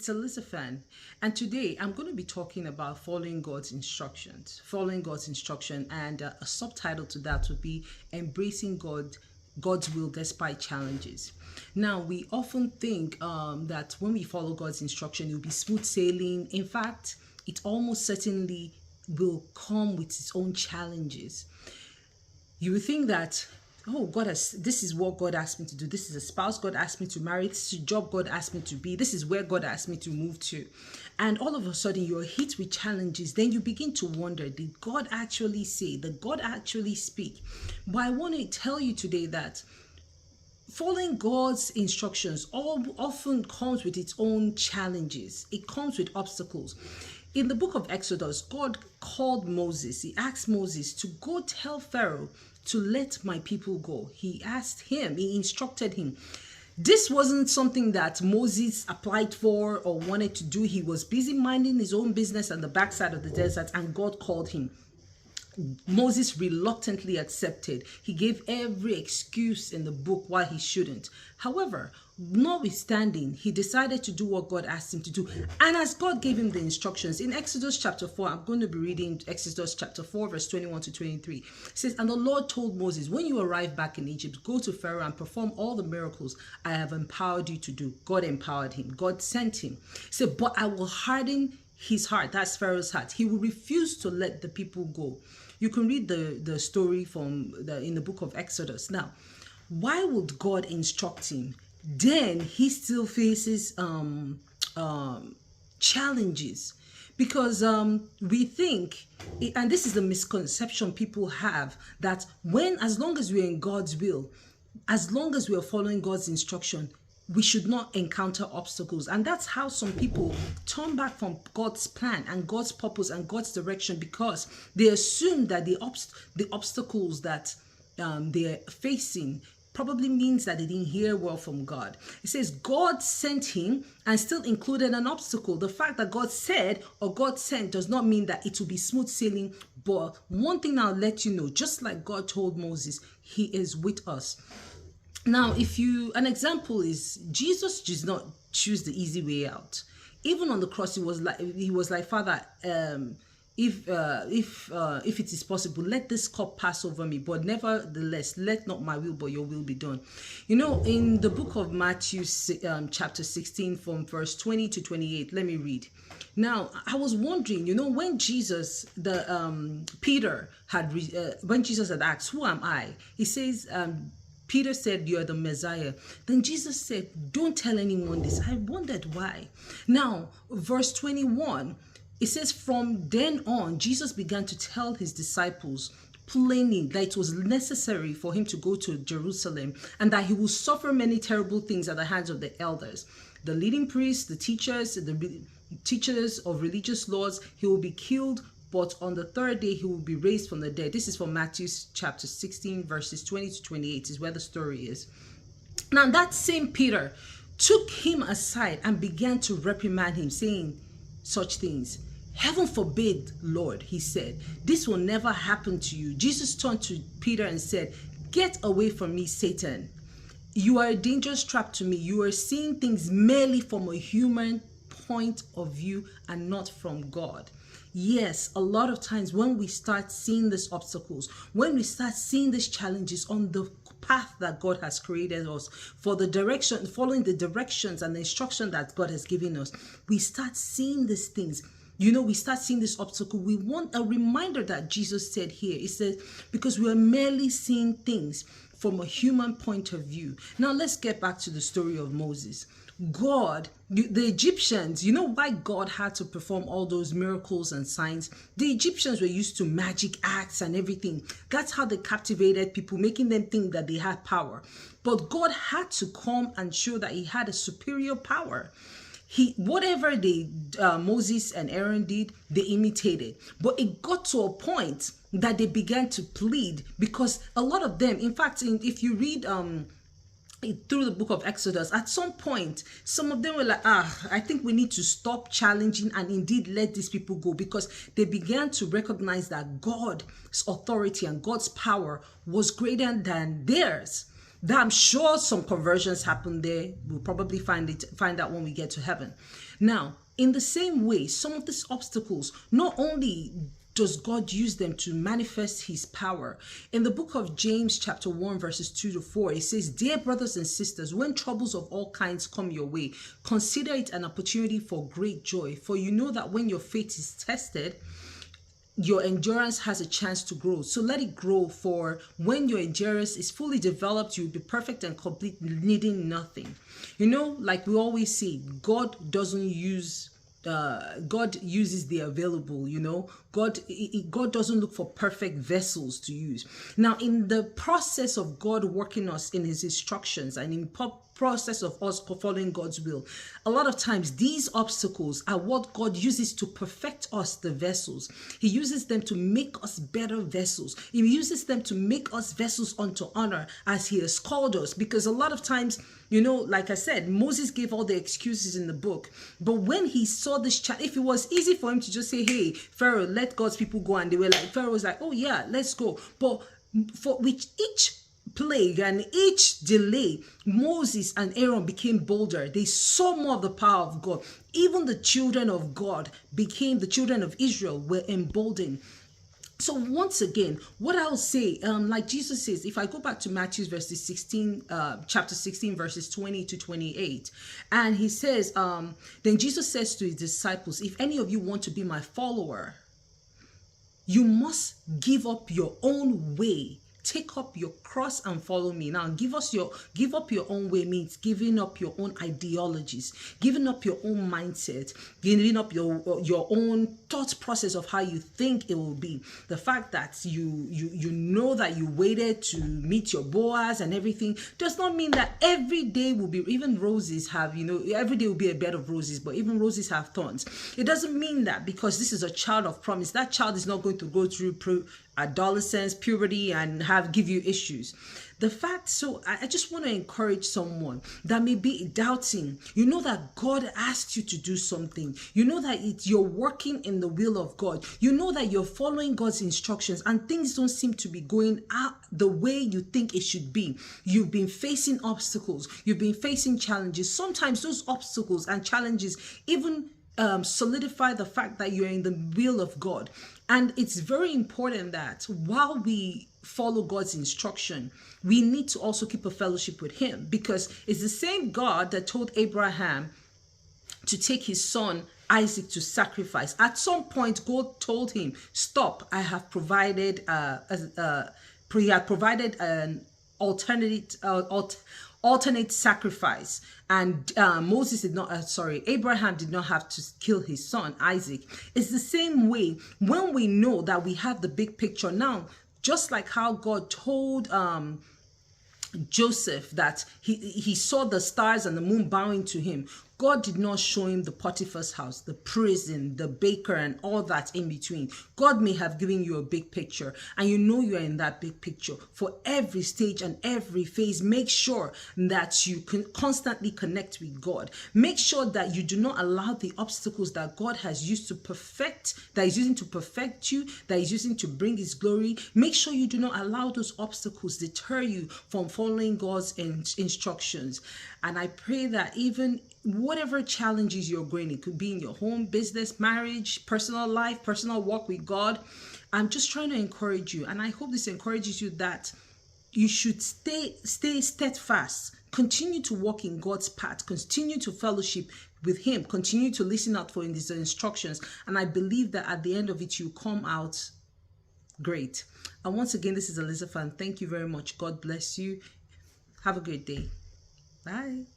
it's Elizaphan, and today I'm going to be talking about following God's instructions. Following God's instruction, and a subtitle to that would be embracing God's will despite challenges. Now, we often think that when we follow God's instruction, it will be smooth sailing. In fact, it almost certainly will come with its own challenges. You would think that, oh, this is what God asked me to do. This is a spouse God asked me to marry. This is a job God asked me to be. This is where God asked me to move to. And all of a sudden you're hit with challenges. Then you begin to wonder, did God actually say? Did God actually speak? But I want to tell you today that following God's instructions often comes with its own challenges. It comes with obstacles. In the book of Exodus, God called Moses. He asked Moses to go tell Pharaoh to let my people go. He instructed him. This wasn't something that Moses applied for or wanted to do. He was busy minding his own business on the backside of the desert, and God called him. Moses reluctantly accepted. He gave every excuse in the book why he shouldn't. However, notwithstanding, he decided to do what God asked him to do. And as God gave him the instructions, in Exodus chapter 4, I'm going to be reading Exodus chapter 4, verse 21 to 23. It says, "And the Lord told Moses, when you arrive back in Egypt, go to Pharaoh and perform all the miracles I have empowered you to do." God empowered him. God sent him. He said, "But I will harden his heart." That's Pharaoh's heart. He will refuse to let the people go. You can read the story in the book of Exodus. Now, why would God instruct him? Then he still faces challenges, because we think, and this is the misconception people have, that as long as we're in God's will, as long as we're following God's instruction, we should not encounter obstacles. And that's how some people turn back from God's plan and God's purpose and God's direction, because they assume that the obstacles that they're facing probably means that they didn't hear well from God. It says God sent him and still included an obstacle. The fact that God said or God sent does not mean that it will be smooth sailing. But one thing I'll let you know, just like God told Moses, he is with us. Now, an example is, Jesus does not choose the easy way out. Even on the cross, he was like, "Father, if it is possible, let this cup pass over me, but nevertheless, let not my will but your will be done." You know, in the book of Matthew, chapter 16, from verse 20 to 28, let me read. Now, I was wondering, when Jesus had asked, "Who am I?" He says, Peter said, "You're the Messiah." Then Jesus said, "Don't tell anyone this." I wondered why. Now, verse 21, it says, "From then on, Jesus began to tell his disciples plainly that it was necessary for him to go to Jerusalem and that he will suffer many terrible things at the hands of the elders, the leading priests, the teachers of religious laws. He will be killed, but on the third day he will be raised from the dead." This is from Matthew chapter 16, verses 20 to 28 is where the story is. Now, that same Peter took him aside and began to reprimand him, saying such things. "Heaven forbid, Lord," he said, "this will never happen to you." Jesus turned to Peter and said, "Get away from me, Satan. You are a dangerous trap to me. You are seeing things merely from a human point of view and not from God." Yes, a lot of times when we start seeing these obstacles, when we start seeing these challenges on the path that God has created us for, following the directions and the instruction that God has given us, we start seeing these things. We start seeing this obstacle. We want a reminder that Jesus said here. He said, because we are merely seeing things from a human point of view. Now, let's get back to the story of Moses. The Egyptians, why God had to perform all those miracles and signs? The Egyptians were used to magic acts and everything. That's how they captivated people, making them think that they had power. But God had to come and show that he had a superior power. Whatever Moses and Aaron did, they imitated. But it got to a point that they began to plead, because a lot of them, in fact, if you read through the book of Exodus, at some point, some of them were like, I think we need to stop challenging and indeed let these people go, because they began to recognize that God's authority and God's power was greater than theirs. That I'm sure some conversions happened there. We'll probably find out when we get to heaven. Now, in the same way, some of these obstacles, not only does God use them to manifest his power. In the book of James chapter 1 verses 2 to 4, it says, "Dear brothers and sisters, when troubles of all kinds come your way, consider it an opportunity for great joy. For you know that when your faith is tested, your endurance has a chance to grow. So let it grow, for when your endurance is fully developed, you'll be perfect and complete, needing nothing." You know, like we always say, God uses the available. You know, God doesn't look for perfect vessels to use. Now, in the process of God working us in his instructions and in process of us following God's will, a lot of times these obstacles are what God uses to perfect us, the vessels. He uses them to make us better vessels. He uses them to make us vessels unto honor as he has called us. Because a lot of times, you know, like I said, Moses gave all the excuses in the book, but when he saw this child, if it was easy for him to just say, "Hey, Pharaoh, let God's people go," and they were like, Pharaoh was like, "Oh yeah, let's go." But for which each plague and each delay, Moses and Aaron became bolder. They saw more of the power of God. Even the children of God became, the children of Israel were emboldened. So once again, what I'll say, like Jesus says, if I go back to Matthew verses 16, chapter 16, verses 20 to 28, and he says, then Jesus says to his disciples, "If any of you want to be my follower, you must give up your own way. Take up your cross and follow me." Now, give up your own way means giving up your own ideologies, giving up your own mindset, giving up your own thought process of how you think it will be. The fact that you know that you waited to meet your Boaz and everything does not mean that every day will be, even roses have, you know, every day will be a bed of roses, but even roses have thorns. It doesn't mean that because this is a child of promise, that child is not going to go through adolescence, puberty, and give you issues. The fact, so I just want to encourage someone that may be doubting. You know that God asked you to do something. You know that you're working in the will of God. You know that you're following God's instructions and things don't seem to be going out the way you think it should be. You've been facing obstacles. You've been facing challenges. Sometimes those obstacles and challenges even solidify the fact that you're in the will of God. And it's very important that while we follow God's instruction, we need to also keep a fellowship with him, because it's the same God that told Abraham to take his son Isaac to sacrifice. At some point, God told him, "Stop, I have provided he had provided an alternate sacrifice." And Abraham did not have to kill his son Isaac. It's the same way when we know that we have the big picture now, just like how God told Joseph that he saw the stars and the moon bowing to him. God did not show him the Potiphar's house, the prison, the baker, and all that in between. God may have given you a big picture, and you know you are in that big picture. For every stage and every phase, make sure that you can constantly connect with God. Make sure that you do not allow the obstacles that God has used to perfect, that is using to perfect you, that is using to bring his glory. Make sure you do not allow those obstacles deter you from following God's instructions. And I pray that even whatever challenges you're going, it could be in your home, business, marriage, personal life, personal walk with God, I'm just trying to encourage you. And I hope this encourages you that you should stay steadfast, continue to walk in God's path, continue to fellowship with him, continue to listen out for his instructions. And I believe that at the end of it, you come out great. And once again, this is Elizabeth, and thank you very much. God bless you. Have a great day. Bye.